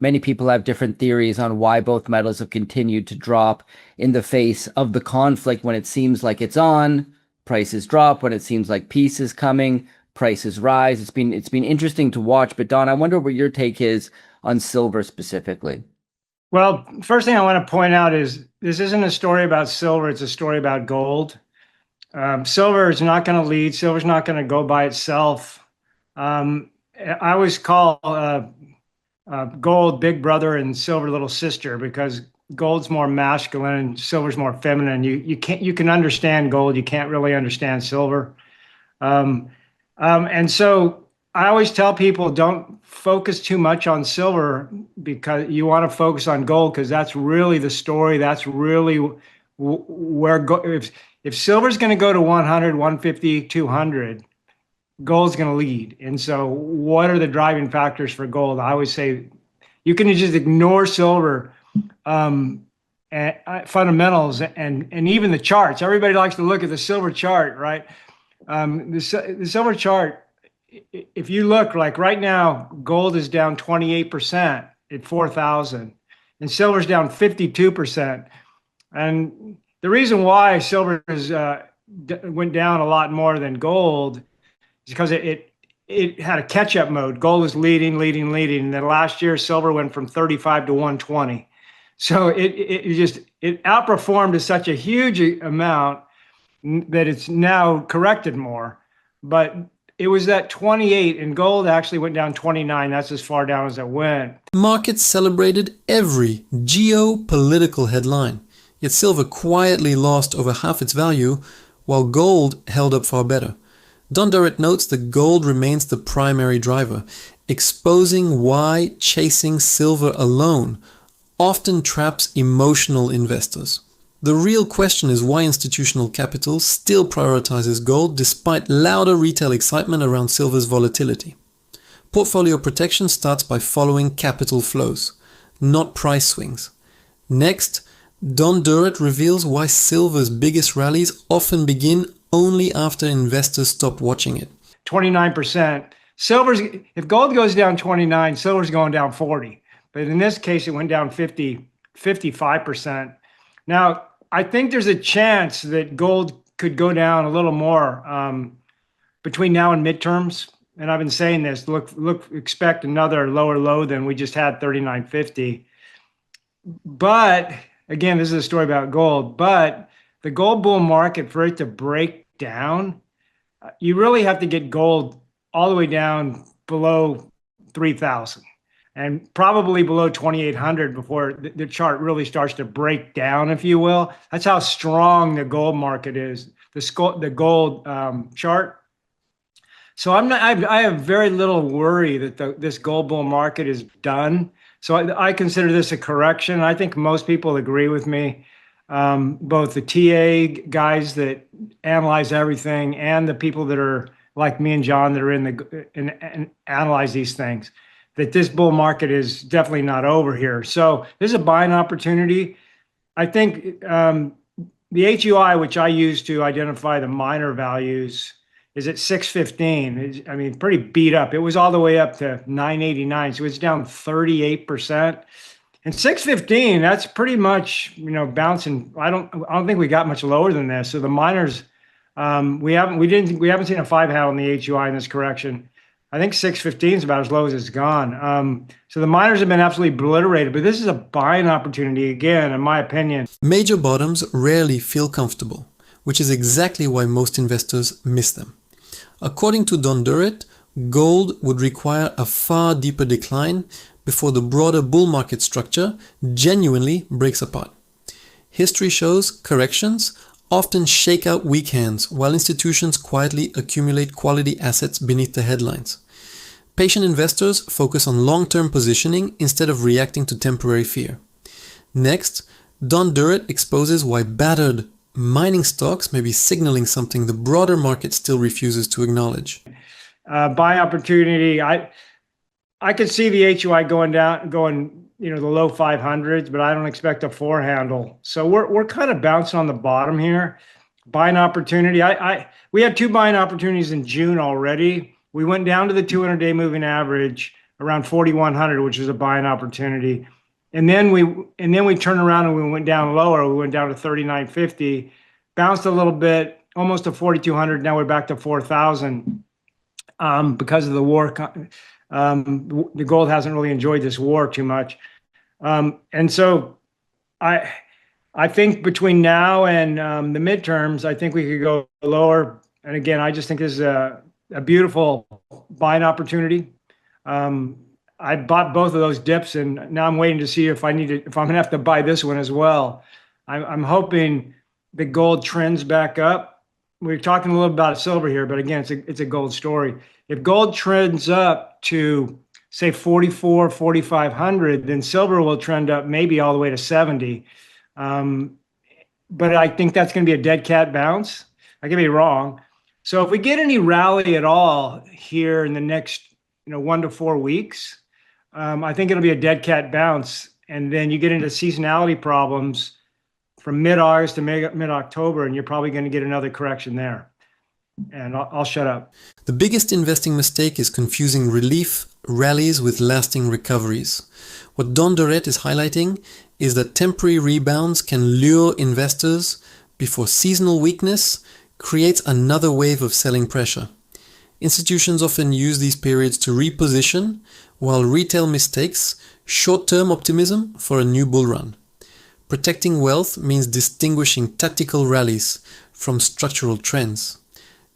Many people have different theories on why both metals have continued to drop in the face of the conflict. When it seems like it's on, prices drop. When it seems like peace is coming, prices rise. It's been interesting to watch. But Don, I wonder what your take is on silver specifically. Well, first thing I want to point out is this isn't a story about silver, it's a story about gold. Silver is not going to lead, silver's not going to go by itself. I always call gold big brother and silver little sister because gold's more masculine and silver's more feminine. You can understand gold, you can't really understand silver. And so I always tell people don't focus too much on silver because you want to focus on gold because that's really the story. That's really where if silver's going to go to 100, 150, 200, gold's going to lead. And so what are the driving factors for gold? I always say you can just ignore silver and fundamentals and even the charts. Everybody likes to look at the silver chart, right? The silver chart, if you look like right now, gold is down 28% at 4,000 and silver's down 52%. And the reason why silver went down a lot more than gold is because it had a catch-up mode. Gold was leading. And then last year, silver went from 35 to 120. So it outperformed to such a huge amount that it's now corrected more. But it was at 28 and gold actually went down 29. That's as far down as it went. Markets celebrated every geopolitical headline, yet silver quietly lost over half its value, while gold held up far better. Don Durrett notes that gold remains the primary driver, exposing why chasing silver alone often traps emotional investors. The real question is why institutional capital still prioritizes gold despite louder retail excitement around silver's volatility. Portfolio protection starts by following capital flows, not price swings. Next, Don Durrett reveals why silver's biggest rallies often begin only after investors stop watching it. 29%. If gold goes down 29, silver's going down 40. But in this case, it went down 55%. Now, I think there's a chance that gold could go down a little more between now and midterms. And I've been saying this, expect another lower low than we just had, 39.50. But again, this is a story about gold, but the gold bull market, for it to break down, you really have to get gold all the way down below 3,000 and probably below 2,800 before the chart really starts to break down, if you will. That's how strong the gold market is, the gold chart. So I have very little worry that this gold bull market is done. So I consider this a correction. I think most people agree with me, both the TA guys that analyze everything and the people that are like me and John that are and analyze these things, that this bull market is definitely not over here. So this is a buying opportunity. I think the HUI, which I use to identify the minor values, is at 615. I mean, pretty beat up. It was all the way up to 989, so it's down 38%. And 615, that's pretty much, bouncing. I don't think we got much lower than this. So the miners, we haven't seen a 5 handle in the HUI in this correction. I think 615 is about as low as it's gone. So the miners have been absolutely obliterated, but this is a buying opportunity again, in my opinion. Major bottoms rarely feel comfortable, which is exactly why most investors miss them. According to Don Durrett, gold would require a far deeper decline before the broader bull market structure genuinely breaks apart. History shows corrections often shake out weak hands while institutions quietly accumulate quality assets beneath the headlines. Patient investors focus on long-term positioning instead of reacting to temporary fear. Next, Don Durrett exposes why battered mining stocks may be signaling something the broader market still refuses to acknowledge. Buy opportunity. I could see the HUI going the low 500s, but I don't expect a 4 handle. So we're kind of bouncing on the bottom here. Buying opportunity. We had 2 buying opportunities in June already. We went down to the 200-day moving average around 4,100, which is a buying opportunity. And then we turned around and we went down lower. We went down to 3,950, bounced a little bit, almost to 4,200. Now we're back to 4,000 because of the war. The gold hasn't really enjoyed this war too much. And so I think between now and the midterms, I think we could go lower. And again, I just think this is a beautiful buying opportunity. I bought both of those dips, and now I'm waiting to see if I'm gonna have to buy this one as well. I'm hoping the gold trends back up. We're talking a little about silver here, but again, it's a gold story. If gold trends up to say 44, 4,500, then silver will trend up maybe all the way to 70. But I think that's going to be a dead cat bounce. I could be wrong. So if we get any rally at all here in the next 1 to 4 weeks, I think it'll be a dead cat bounce. And then you get into seasonality problems from mid-August to mid-October, and you're probably going to get another correction there. And I'll shut up. The biggest investing mistake is confusing relief rallies with lasting recoveries. What Don Durrett is highlighting is that temporary rebounds can lure investors before seasonal weakness creates another wave of selling pressure. Institutions often use these periods to reposition, while retail mistakes short-term optimism for a new bull run. Protecting wealth means distinguishing tactical rallies from structural trends.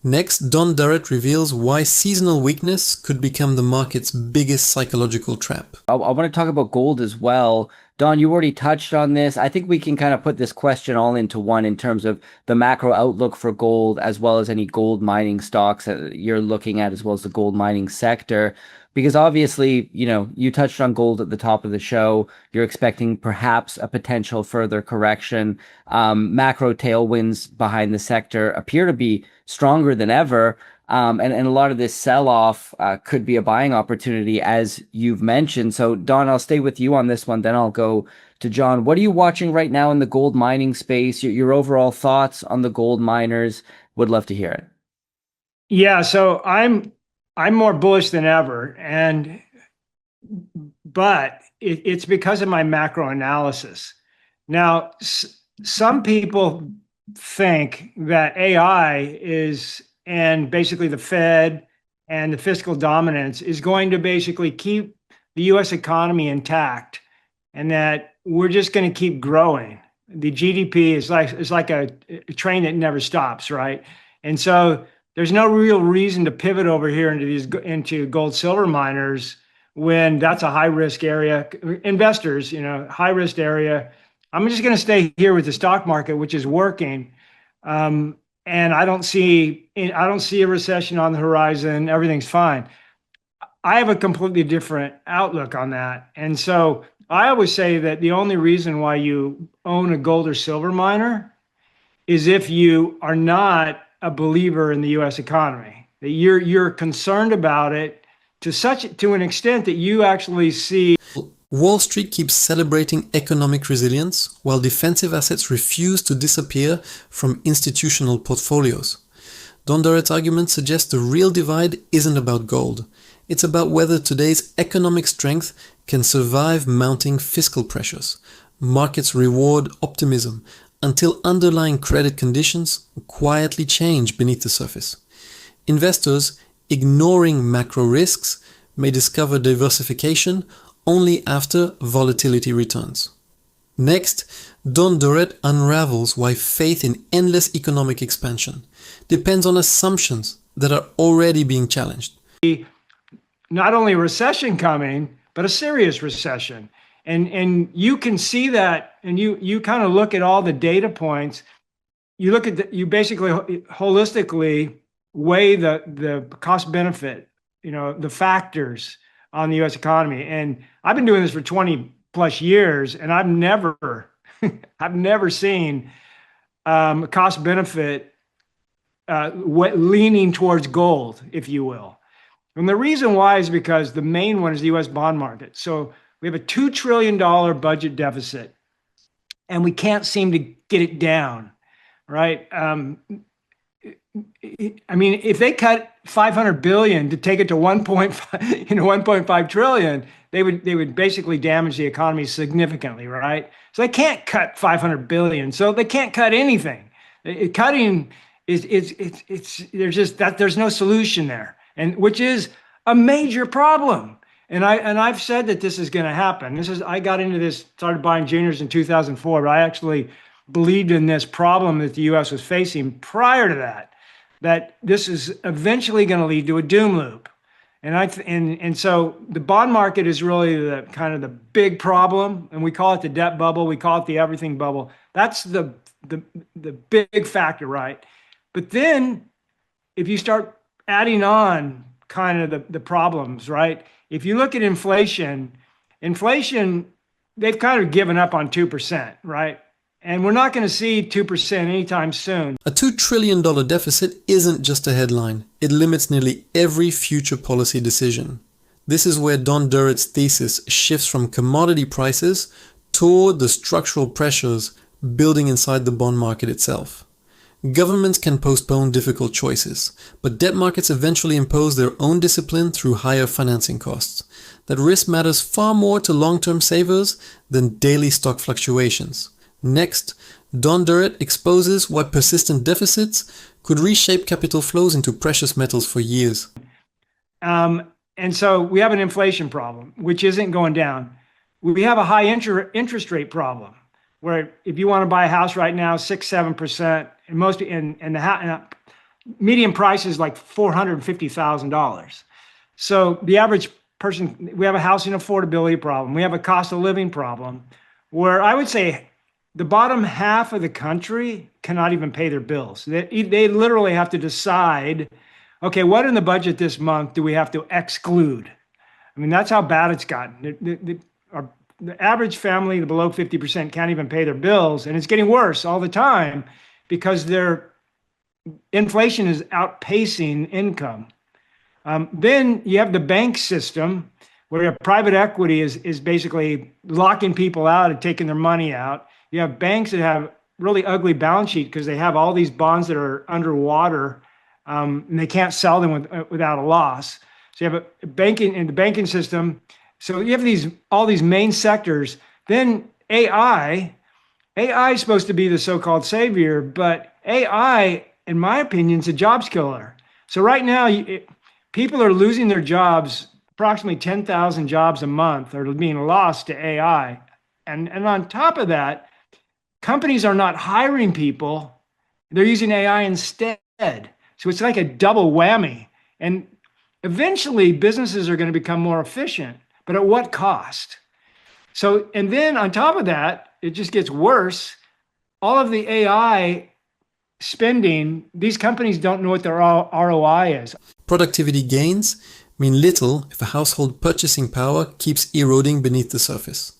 Next, Don Durrett reveals why seasonal weakness could become the market's biggest psychological trap. I want to talk about gold as well. Don, you already touched on this. I think we can kind of put this question all into one in terms of the macro outlook for gold, as well as any gold mining stocks that you're looking at, as well as the gold mining sector. Because obviously, you touched on gold at the top of the show. You're expecting perhaps a potential further correction. Macro tailwinds behind the sector appear to be stronger than ever. And a lot of this sell-off could be a buying opportunity, as you've mentioned. So, Don, I'll stay with you on this one, then I'll go to John. What are you watching right now in the gold mining space? Your overall thoughts on the gold miners? Would love to hear it. Yeah, so I'm more bullish than ever, but it's because of my macro analysis. Now, some people think that AI and basically the Fed and the fiscal dominance is going to basically keep the U.S. economy intact, and that we're just going to keep growing. The GDP is like a train that never stops, right? And so there's no real reason to pivot over here into gold silver miners when that's a high risk area. Investors, high risk area. I'm just going to stay here with the stock market, which is working. And I don't see a recession on the horizon. Everything's fine. I have a completely different outlook on that. And so I always say that the only reason why you own a gold or silver miner is if you are not a believer in the U.S. economy, that you're concerned about it to an extent that you actually see. Wall Street keeps celebrating economic resilience, while defensive assets refuse to disappear from institutional portfolios. Don Durrett's argument suggests the real divide isn't about gold. It's about whether today's economic strength can survive mounting fiscal pressures. Markets reward optimism until underlying credit conditions quietly change beneath the surface. Investors, ignoring macro risks, may discover diversification only after volatility returns. Next, Don Durrett unravels why faith in endless economic expansion depends on assumptions that are already being challenged. Not only a recession coming, but a serious recession. And you can see that, and you kind of look at all the data points. You look at you basically holistically weigh the cost benefit, the factors on the U.S. economy. And I've been doing this for 20 plus years, and I've never seen cost benefit leaning towards gold, if you will. And the reason why is because the main one is the U.S. bond market. So we have a $2 trillion budget deficit, and we can't seem to get it down, right? I mean, if they cut 500 billion to take it to 1.5, 1.5 trillion, they would basically damage the economy significantly, right? So they can't cut 500 billion. So they can't cut anything. Cutting it's there's just that there's no solution there, and which is a major problem. And I've said that this is going to happen. I got into this, started buying juniors in 2004, but I actually believed in this problem that the U.S. was facing prior to that this is eventually going to lead to a doom loop. And so the bond market is really the kind of the big problem, and we call it the debt bubble, we call it the everything bubble. That's the big factor, right? But then if you start adding on kind of the problems, right? If you look at inflation, they've kind of given up on 2%, right? And we're not going to see 2% anytime soon. A $2 trillion deficit isn't just a headline. It limits nearly every future policy decision. This is where Don Durrett's thesis shifts from commodity prices toward the structural pressures building inside the bond market itself. Governments can postpone difficult choices, but debt markets eventually impose their own discipline through higher financing costs. That risk matters far more to long-term savers than daily stock fluctuations. Next, Don Durrett exposes why persistent deficits could reshape capital flows into precious metals for years. And so we have an inflation problem, which isn't going down. We have a high interest rate problem, where if you want to buy a house right now, 6-7%, and the median price is like $450,000. So the average person, we have a housing affordability problem. We have a cost of living problem, where I would say the bottom half of the country cannot even pay their bills. They literally have to decide, okay, what in the budget this month do we have to exclude? I mean, that's how bad it's gotten. The average family below 50% can't even pay their bills, and it's getting worse all the time because their inflation is outpacing income. Then you have the bank system, where private equity is basically locking people out and taking their money out. You have banks that have really ugly balance sheet because they have all these bonds that are underwater, and they can't sell them without a loss. So you have a banking in the banking system. So you have all these main sectors. Then AI is supposed to be the so-called savior, but AI, in my opinion, is a jobs killer. So right now, people are losing their jobs. Approximately 10,000 jobs a month are being lost to AI. And on top of that, companies are not hiring people. They're using AI instead. So it's like a double whammy. And eventually, businesses are going to become more efficient. But at what cost? So, and then on top of that, it just gets worse. All of the AI spending, these companies don't know what their ROI is. Productivity gains mean little if a household purchasing power keeps eroding beneath the surface.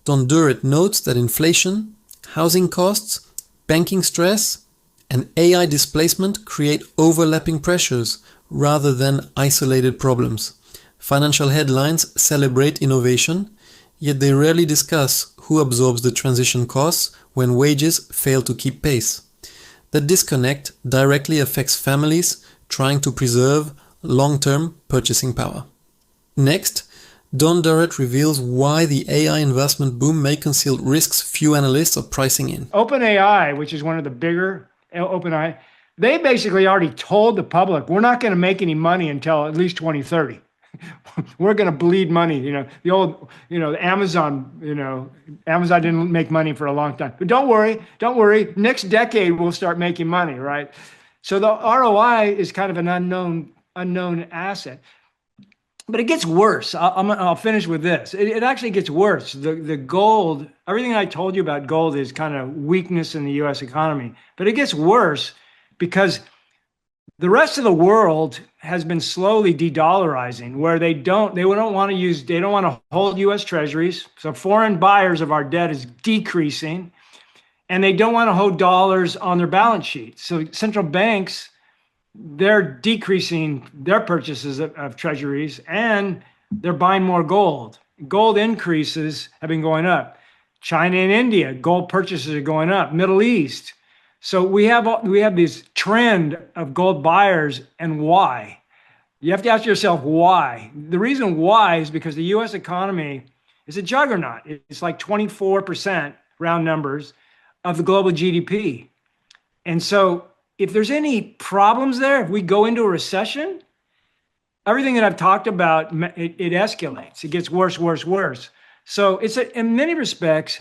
Don Durrett notes that inflation, housing costs, banking stress, and AI displacement create overlapping pressures rather than isolated problems. Financial headlines celebrate innovation, yet they rarely discuss who absorbs the transition costs when wages fail to keep pace. That disconnect directly affects families trying to preserve long-term purchasing power. Next, Don Durrett reveals why the AI investment boom may conceal risks few analysts are pricing in. OpenAI, which is one of the bigger, OpenAI, they basically already told the public, we're not going to make any money until at least 2030. We're going to bleed money. The old, Amazon didn't make money for a long time. But don't worry. Next decade, we'll start making money, right? So the ROI is kind of an unknown asset. But it gets worse. I'll finish with this. It actually gets worse. The gold, everything I told you about gold is kind of weakness in the U.S. economy. But it gets worse because the rest of the world has been slowly de-dollarizing, where they don't want to hold U.S. treasuries. So foreign buyers of our debt is decreasing, and they don't want to hold dollars on their balance sheet. So central banks, they're decreasing their purchases of treasuries, and they're buying more gold. Gold increases have been going up. China and India, gold purchases are going up. Middle East. So we have this trend of gold buyers, and why? You have to ask yourself why. The reason why is because the U.S. economy is a juggernaut. It's like 24% round numbers of the global GDP. And so if there's any problems there, if we go into a recession, everything that I've talked about, it escalates. It gets worse, worse, worse. So in many respects,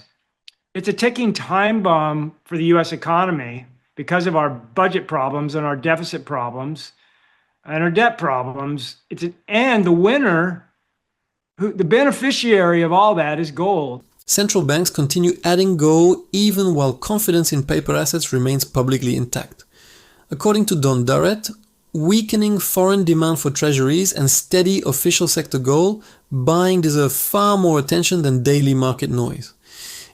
it's a ticking time bomb for the U.S. economy because of our budget problems and our deficit problems and our debt problems. And the winner, the beneficiary of all that, is gold. Central banks continue adding gold even while confidence in paper assets remains publicly intact. According to Don Durrett, weakening foreign demand for treasuries and steady official sector gold buying deserve far more attention than daily market noise.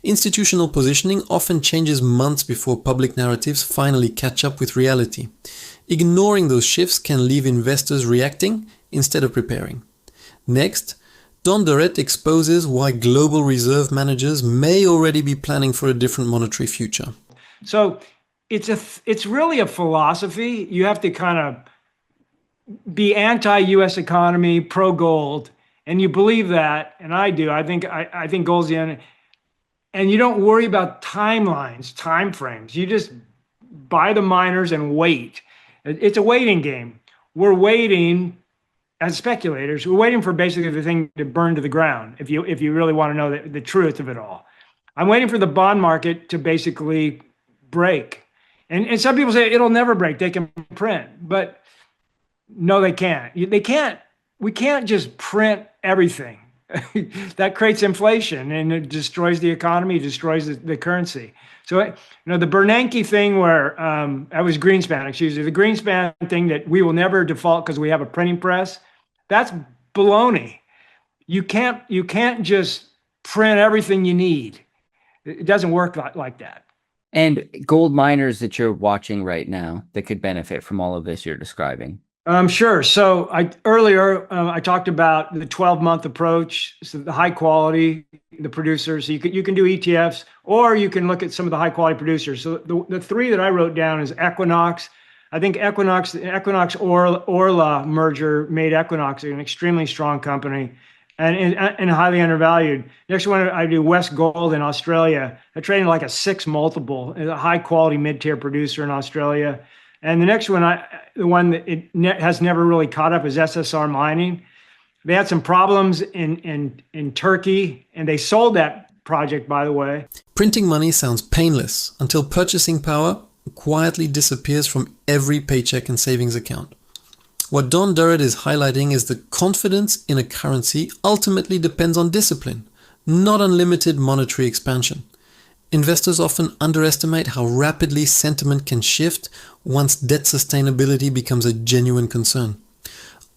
Institutional positioning often changes months before public narratives finally catch up with reality. Ignoring those shifts can leave investors reacting instead of preparing. Next, Don Durrett exposes why global reserve managers may already be planning for a different monetary future. So it's really a philosophy. You have to kind of be anti-U.S. economy, pro-gold, and you believe that, and I do. I think gold's the end. And you don't worry about timelines, time frames. You just buy the miners and wait. It's a waiting game. We're waiting as speculators. We're waiting for basically the thing to burn to the ground, if you really want to know the truth of it all. I'm waiting for the bond market to basically break. And some people say it'll never break. They can print. But no, they can't. We can't just print everything. That creates inflation and it destroys the economy, destroys the currency. So, the Bernanke thing where that was Greenspan, excuse me, the Greenspan thing that we will never default because we have a printing press, that's baloney. You can't just print everything you need. It doesn't work like that. And gold miners that you're watching right now that could benefit from all of this you're describing. Sure. So earlier I talked about the 12-month approach, so the high quality, the producers. So you can do ETFs, or you can look at some of the high quality producers. So the three that I wrote down is Equinox. I think Equinox Orla merger made Equinox an extremely strong company and highly undervalued. Next one I do West Gold in Australia. They're trading like a 6 multiple, a high quality mid-tier producer in Australia. And the next one, the one that has never really caught up, is SSR Mining. They had some problems in Turkey, and they sold that project, by the way. Printing money sounds painless until purchasing power quietly disappears from every paycheck and savings account. What Don Durrett is highlighting is the confidence in a currency ultimately depends on discipline, not unlimited monetary expansion. Investors often underestimate how rapidly sentiment can shift once debt sustainability becomes a genuine concern.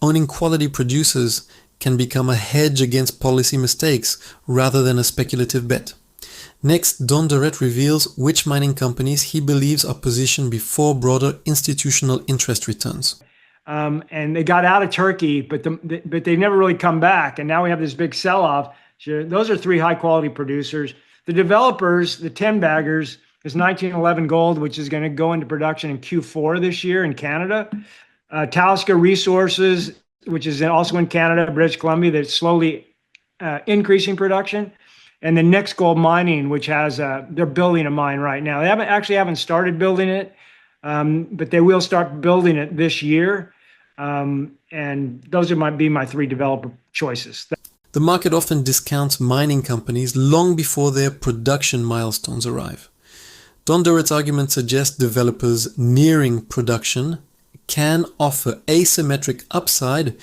Owning quality producers can become a hedge against policy mistakes rather than a speculative bet. Next, Don Durrett reveals which mining companies he believes are positioned before broader institutional interest returns. And they got out of Turkey, but they've never really come back. And now we have this big sell-off. So those are 3 high-quality producers. The developers, the 10 baggers, is 1911 Gold, which is going to go into production in Q4 this year in Canada. Talisker Resources, which is also in Canada, British Columbia, that's slowly increasing production. And then Next Gold Mining, which has they're building a mine right now. They haven't started building it, but they will start building it this year. And those might be my 3 developer choices. The market often discounts mining companies long before their production milestones arrive. Don Durrett's argument suggests developers nearing production can offer asymmetric upside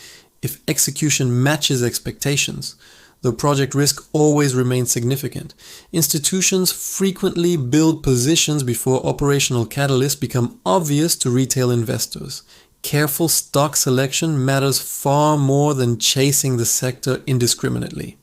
if execution matches expectations, though project risk always remains significant. Institutions frequently build positions before operational catalysts become obvious to retail investors. Careful stock selection matters far more than chasing the sector indiscriminately.